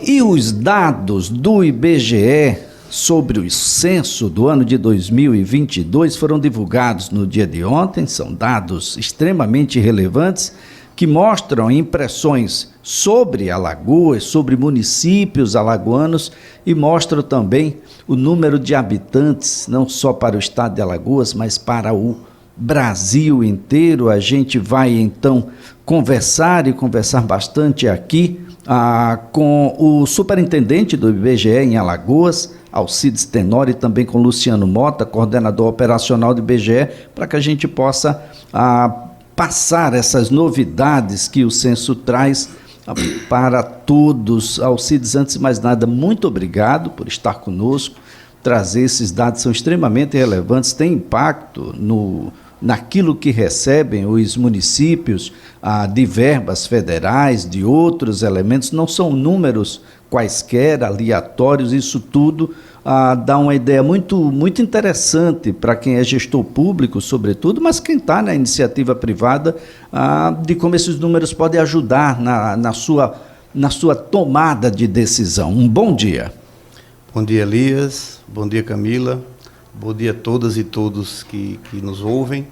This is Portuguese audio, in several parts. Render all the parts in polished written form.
E os dados do IBGE sobre o censo do ano de 2022 foram divulgados no dia de ontem. São dados extremamente relevantes que mostram impressões sobre Alagoas, sobre municípios alagoanos e mostram também o número de habitantes, não só para o estado de Alagoas, mas para o Brasil inteiro. A gente vai então conversar bastante aqui com o superintendente do IBGE em Alagoas, Alcides Tenório, e também com Luciano Mota, coordenador operacional do IBGE, para que a gente possa passar essas novidades que o censo traz para todos. Alcides, antes de mais nada, muito obrigado por estar conosco, trazer esses dados, são extremamente relevantes, têm impacto naquilo que recebem os municípios de verbas federais, de outros elementos. Não são números quaisquer, aleatórios, isso tudo dá uma ideia muito interessante para quem é gestor público, sobretudo, mas quem está na iniciativa privada, de como esses números podem ajudar na sua tomada de decisão. Um bom dia. Bom dia, Elias. Bom dia, Camila. Bom dia a todas e todos que nos ouvem.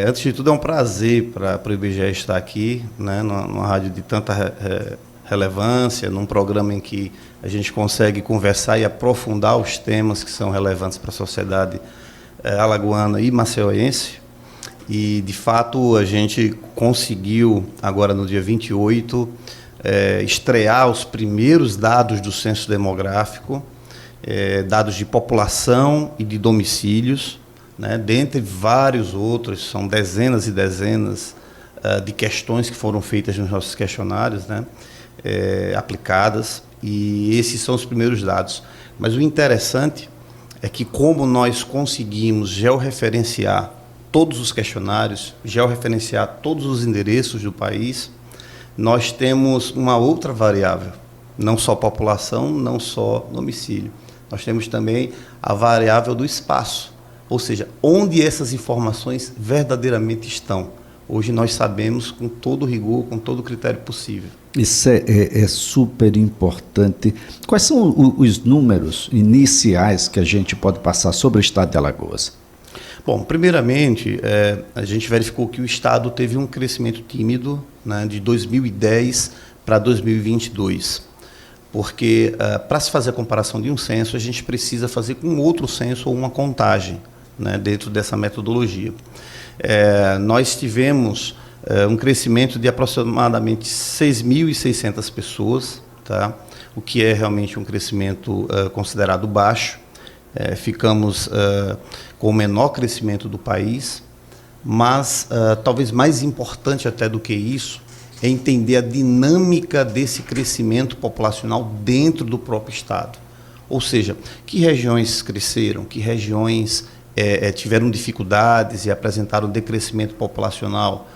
Antes de tudo, é um prazer para o IBGE estar aqui, né, numa rádio de tanta relevância, num programa em que a gente consegue conversar e aprofundar os temas que são relevantes para a sociedade alagoana e maceioense. E, de fato, a gente conseguiu, agora no dia 28, estrear os primeiros dados do censo demográfico, dados de população e de domicílios, né, dentre vários outros, são dezenas e dezenas de questões que foram feitas nos nossos questionários, né, aplicadas, e esses são os primeiros dados. Mas o interessante é que, como nós conseguimos georreferenciar todos os questionários, georreferenciar todos os endereços do país, nós temos uma outra variável, não só população, não só domicílio. Nós temos também a variável do espaço, ou seja, onde essas informações verdadeiramente estão. Hoje nós sabemos com todo rigor, com todo o critério possível. Isso é super importante. Quais são os números iniciais que a gente pode passar sobre o estado de Alagoas? Bom, primeiramente, a gente verificou que o estado teve um crescimento tímido, né, de 2010 para 2022. Porque, para se fazer a comparação de um censo, a gente precisa fazer com outro censo ou uma contagem, né, dentro dessa metodologia. Nós tivemos um crescimento de aproximadamente 6.600 pessoas, tá? O que é realmente um crescimento considerado baixo. Ficamos com o menor crescimento do país, mas talvez mais importante até do que isso é entender a dinâmica desse crescimento populacional dentro do próprio estado. Ou seja, que regiões cresceram, que regiões tiveram dificuldades e apresentaram decrescimento populacional.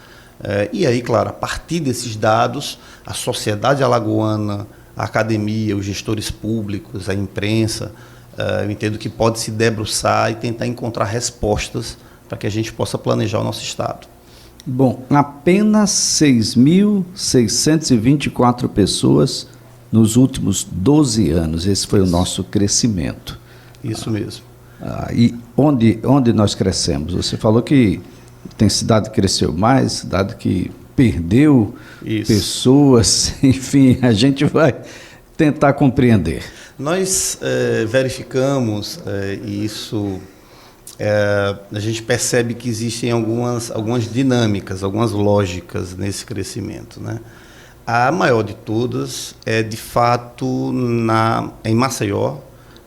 E aí, claro, a partir desses dados, a sociedade alagoana, a academia, os gestores públicos, a imprensa, eu entendo que pode se debruçar e tentar encontrar respostas para que a gente possa planejar o nosso estado. Bom, apenas 6.624 pessoas nos últimos 12 anos. Esse foi o nosso crescimento. Isso mesmo. E onde nós crescemos? Você falou que tem cidade que cresceu mais, cidade que perdeu pessoas, enfim, a gente vai tentar compreender. Nós verificamos isso, a gente percebe que existem algumas dinâmicas, algumas lógicas nesse crescimento, né? A maior de todas é, de fato, em Maceió,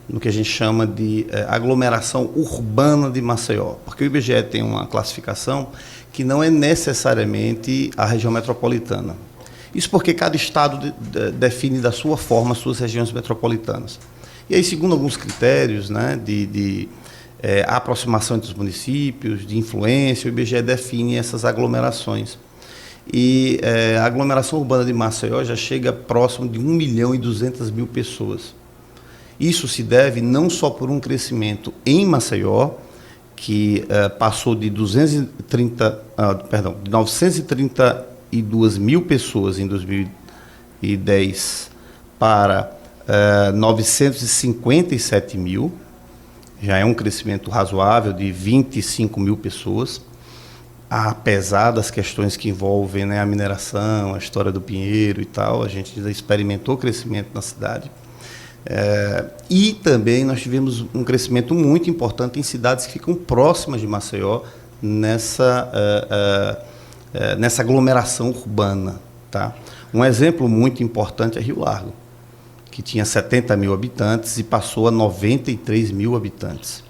no que a gente chama de aglomeração urbana de Maceió, porque o IBGE tem uma classificação que não é necessariamente a região metropolitana. Isso porque cada estado define da sua forma as suas regiões metropolitanas. E aí, segundo alguns critérios, né, de aproximação entre os municípios, de influência, o IBGE define essas aglomerações. E a aglomeração urbana de Maceió já chega próximo de 1.200.000 pessoas. Isso se deve não só por um crescimento em Maceió, que passou de 932 mil pessoas em 2010 para 957 mil, já é um crescimento razoável de 25 mil pessoas, apesar das questões que envolvem, né, a mineração, a história do Pinheiro e tal, a gente já experimentou crescimento na cidade. E também nós tivemos um crescimento muito importante em cidades que ficam próximas de Maceió, nessa aglomeração urbana. Tá? Um exemplo muito importante é Rio Largo, que tinha 70 mil habitantes e passou a 93 mil habitantes.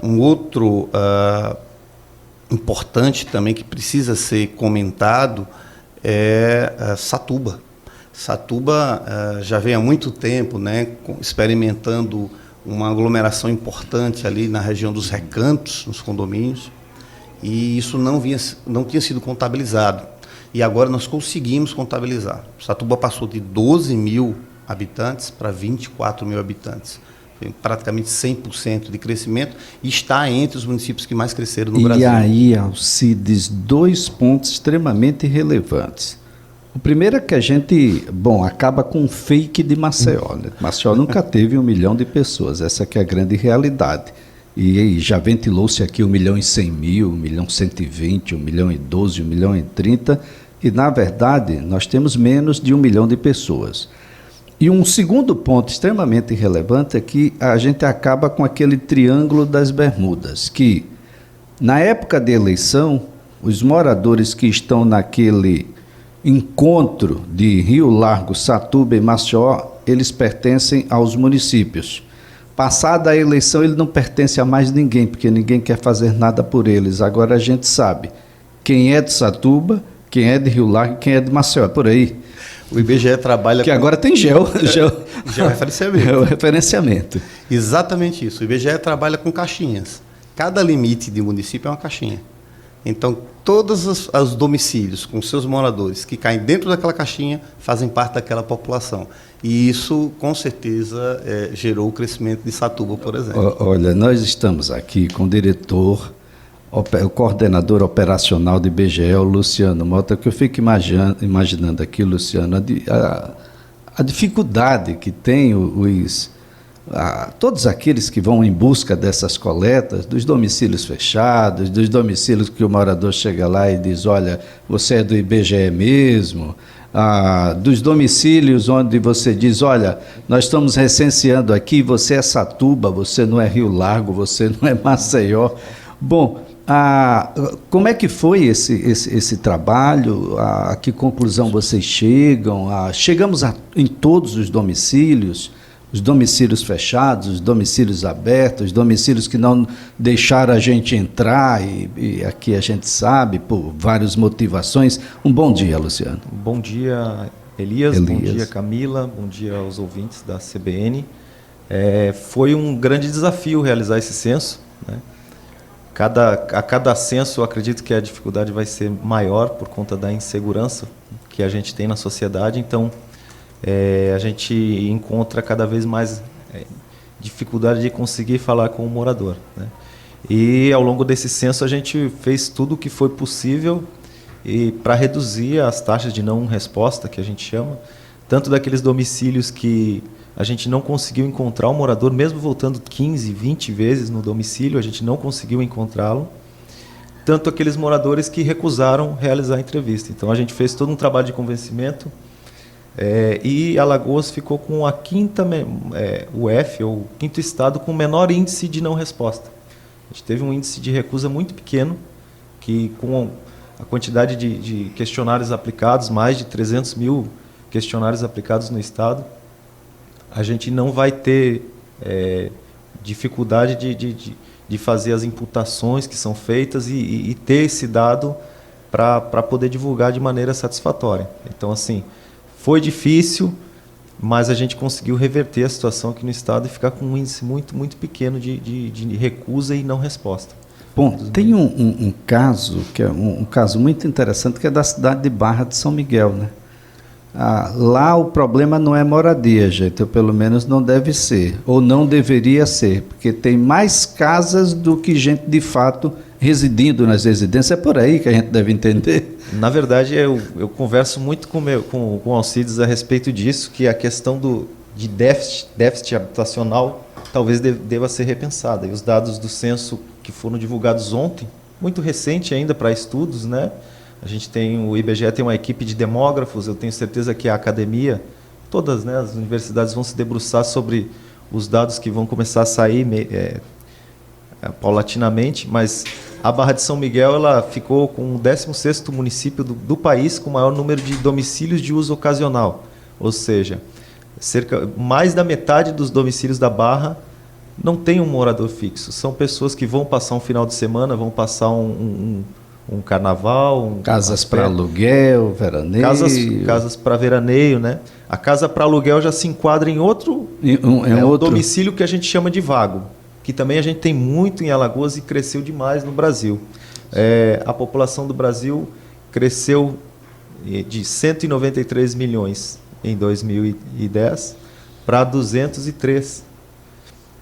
Um outro importante também que precisa ser comentado é Satuba. Satuba já vem há muito tempo, né, experimentando uma aglomeração importante ali na região dos recantos, nos condomínios, e isso não tinha sido contabilizado. E agora nós conseguimos contabilizar. Satuba passou de 12 mil habitantes para 24 mil habitantes. Tem praticamente 100% de crescimento e está entre os municípios que mais cresceram no Brasil. E aí, Alcides, 2 pontos extremamente relevantes. O primeiro é que a gente, acaba com um fake de Maceió. Né? Maceió nunca teve 1 milhão de pessoas, essa que é a grande realidade. E já ventilou-se aqui 1.100.000, 1.120.000, 1.012.000, 1.030.000, e na verdade nós temos menos de 1 milhão de pessoas. E um segundo ponto extremamente relevante é que a gente acaba com aquele triângulo das Bermudas, que na época de eleição, os moradores que estão naquele encontro de Rio Largo, Satuba e Maceió, eles pertencem aos municípios. Passada a eleição, ele não pertence a mais ninguém, porque ninguém quer fazer nada por eles. Agora a gente sabe quem é de Satuba, quem é de Rio Largo e quem é de Maceió, por aí. O IBGE trabalha que agora tem georreferenciamento. Exatamente isso. O IBGE trabalha com caixinhas. Cada limite de município é uma caixinha. Então, todos os domicílios com seus moradores que caem dentro daquela caixinha fazem parte daquela população. E isso, com certeza, gerou o crescimento de Satuba, por exemplo. Olha, nós estamos aqui com o diretor, o coordenador operacional do IBGE, o Luciano Mota, que eu fico imaginando aqui, Luciano, a dificuldade que tem todos aqueles que vão em busca dessas coletas, dos domicílios fechados, dos domicílios que o morador chega lá e diz, olha, você é do IBGE mesmo, dos domicílios onde você diz, olha, nós estamos recenseando aqui, você é Satuba, você não é Rio Largo, você não é Maceió. Bom, como é que foi esse trabalho? A que conclusão vocês chegam? Chegamos em todos os domicílios fechados, os domicílios abertos, os domicílios que não deixaram a gente entrar, e aqui a gente sabe, por várias motivações. Um bom dia, Luciano. Bom dia, Elias. Bom dia, Camila. Bom dia aos ouvintes da CBN. Foi um grande desafio realizar esse censo, né? A cada censo, eu acredito que a dificuldade vai ser maior por conta da insegurança que a gente tem na sociedade. Então, a gente encontra cada vez mais dificuldade de conseguir falar com o morador, né? E ao longo desse censo a gente fez tudo o que foi possível para reduzir as taxas de não resposta, que a gente chama, tanto daqueles domicílios que a gente não conseguiu encontrar o morador, mesmo voltando 15, 20 vezes no domicílio, a gente não conseguiu encontrá-lo, tanto aqueles moradores que recusaram realizar a entrevista. Então a gente fez todo um trabalho de convencimento. E Alagoas ficou com o quinto estado com o menor índice de não resposta. A gente teve um índice de recusa muito pequeno, que com a quantidade de questionários aplicados, mais de 300 mil questionários aplicados no estado, a gente não vai ter dificuldade de fazer as imputações que são feitas e ter esse dado para poder divulgar de maneira satisfatória. Então, assim, foi difícil, mas a gente conseguiu reverter a situação aqui no estado e ficar com um índice muito, muito pequeno de recusa e não resposta. Bom, tem um caso, que é um caso muito interessante, que é da cidade de Barra de São Miguel, né? Lá o problema não é moradia, gente, ou pelo menos não deve ser, ou não deveria ser, porque tem mais casas do que gente de fato residindo nas residências. É por aí que a gente deve entender. Na verdade, eu converso muito com o Alcides a respeito disso, que a questão de déficit habitacional talvez deva ser repensada. E os dados do censo que foram divulgados ontem, muito recente ainda para estudos, né? O IBGE tem uma equipe de demógrafos, eu tenho certeza que a academia, todas, né, as universidades vão se debruçar sobre os dados que vão começar a sair paulatinamente, mas a Barra de São Miguel ela ficou com o 16º município do país com o maior número de domicílios de uso ocasional, ou seja, mais da metade dos domicílios da Barra não tem um morador fixo, são pessoas que vão passar um final de semana, vão passar um carnaval... Casas para aluguel, veraneio... Casas para veraneio, né? A casa para aluguel já se enquadra em outro... outro domicílio que a gente chama de vago, que também a gente tem muito em Alagoas e cresceu demais no Brasil. A população do Brasil cresceu de 193 milhões em 2010 para 203.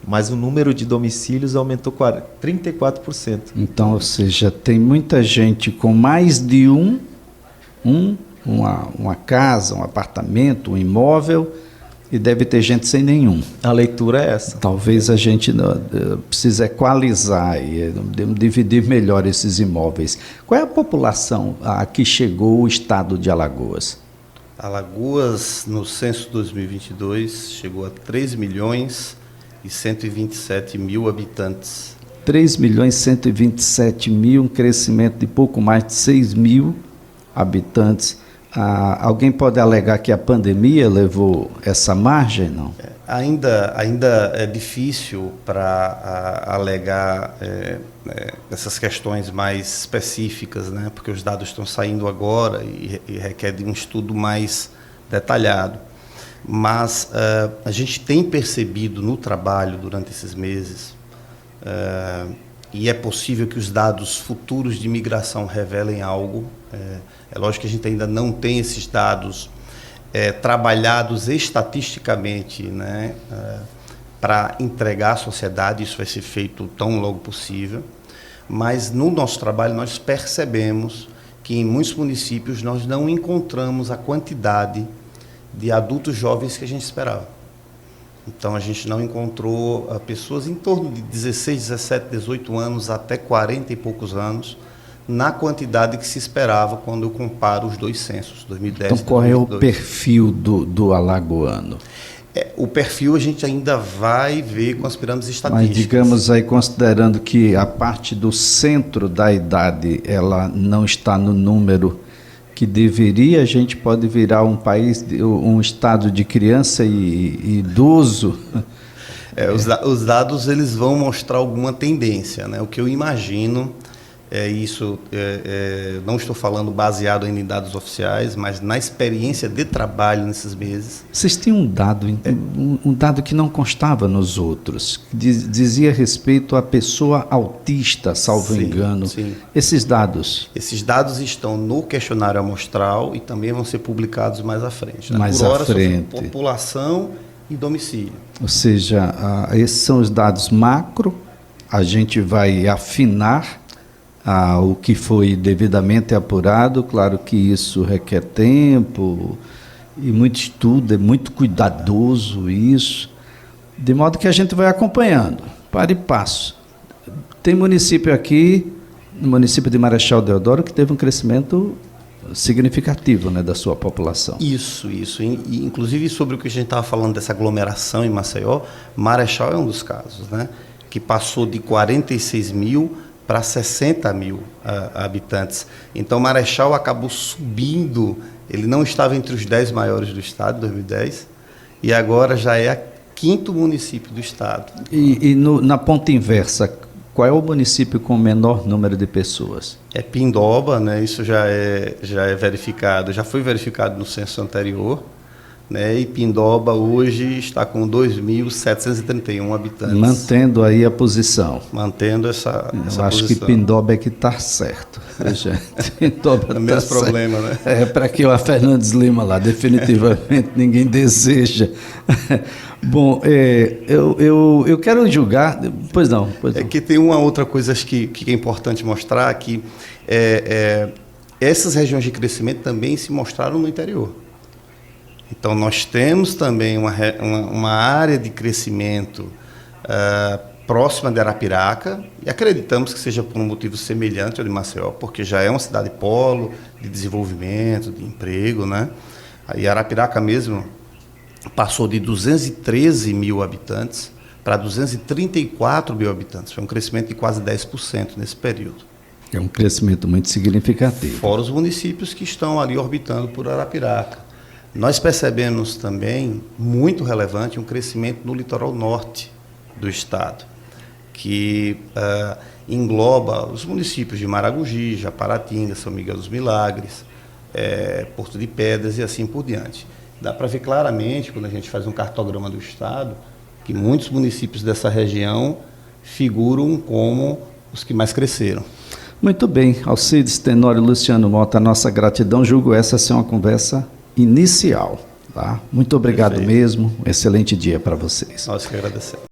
Mas o número de domicílios aumentou 34%. Então, ou seja, tem muita gente com mais de uma casa, um apartamento, um imóvel, e deve ter gente sem nenhum. A leitura é essa. Talvez a gente precise equalizar e dividir melhor esses imóveis. Qual é a população a que chegou o estado de Alagoas? Alagoas, no censo 2022, chegou a 3.127.000 habitantes. 3.127.000, um crescimento de pouco mais de 6.000 habitantes. Alguém pode alegar que a pandemia levou essa margem, não? Ainda é difícil para alegar essas questões mais específicas, né? Porque os dados estão saindo agora e requer de um estudo mais detalhado. Mas a gente tem percebido no trabalho durante esses meses, e é possível que os dados futuros de imigração revelem algo. É lógico que a gente ainda não tem esses dados trabalhados estatisticamente, né, para entregar à sociedade. Isso vai ser feito tão logo possível. Mas no nosso trabalho nós percebemos que em muitos municípios nós não encontramos a quantidade de adultos jovens que a gente esperava. Então a gente não encontrou pessoas em torno de 16, 17, 18 anos até 40 e poucos anos, na quantidade que se esperava quando eu comparo os dois censos, 2010 então, qual 2022. É o perfil do alagoano? O perfil a gente ainda vai ver com as pirâmides estatísticas. Mas digamos aí, considerando que a parte do centro da idade, ela não está no número que deveria, a gente pode virar um país, um estado de criança e idoso. Os dados eles vão mostrar alguma tendência, né? O que eu imagino não estou falando baseado em dados oficiais, mas na experiência de trabalho nesses meses. Vocês têm um dado que não constava nos outros, que dizia respeito à pessoa autista, salvo engano. Sim. Esses dados? Esses dados estão no questionário amostral e também vão ser publicados mais à frente. Né? Mais Por hora, à frente. Sobre população e domicílio. Ou seja, esses são os dados macro, a gente vai afinar o que foi devidamente apurado. Claro que isso requer tempo e muito estudo, é muito cuidadoso isso, de modo que a gente vai acompanhando, para e passo. Tem município aqui, no município de Marechal Deodoro, que teve um crescimento significativo, né, da sua população. Isso. E, inclusive, sobre o que a gente estava falando dessa aglomeração em Maceió, Marechal é um dos casos, né, que passou de 46 mil para 60 mil habitantes. Então, Marechal acabou subindo, ele não estava entre os 10 maiores do estado em 2010, e agora já é o 5º município do estado. E na ponta inversa, qual é o município com o menor número de pessoas? É Pindoba, né? Isso já é verificado, já foi verificado no censo anterior, né? E Pindoba hoje está com 2.731 habitantes. Mantendo aí a posição. Mantendo essa Eu acho posição. que Pindoba é que está certo. Pindoba É o mesmo problema, certo. né? Para que o Fernandes Lima lá, definitivamente ninguém deseja. Bom, eu quero julgar. Pois não. É que tem uma outra coisa que é importante mostrar, que essas regiões de crescimento também se mostraram no interior. Então, nós temos também uma área de crescimento próxima de Arapiraca, e acreditamos que seja por um motivo semelhante ao de Maceió, porque já é uma cidade polo de desenvolvimento, de emprego, né? Aí Arapiraca mesmo passou de 213 mil habitantes para 234 mil habitantes. Foi um crescimento de quase 10% nesse período. É um crescimento muito significativo. Fora os municípios que estão ali orbitando por Arapiraca. Nós percebemos também, muito relevante, um crescimento no litoral norte do estado, que engloba os municípios de Maragogi, Japaratinga, São Miguel dos Milagres, Porto de Pedras e assim por diante. Dá para ver claramente, quando a gente faz um cartograma do estado, que muitos municípios dessa região figuram como os que mais cresceram. Muito bem, Alcides Tenório e Luciano Mota, a nossa gratidão. Julgo essa ser uma conversa inicial. Tá? Muito obrigado. Perfeito. Mesmo, excelente dia para vocês. Nós que agradecemos.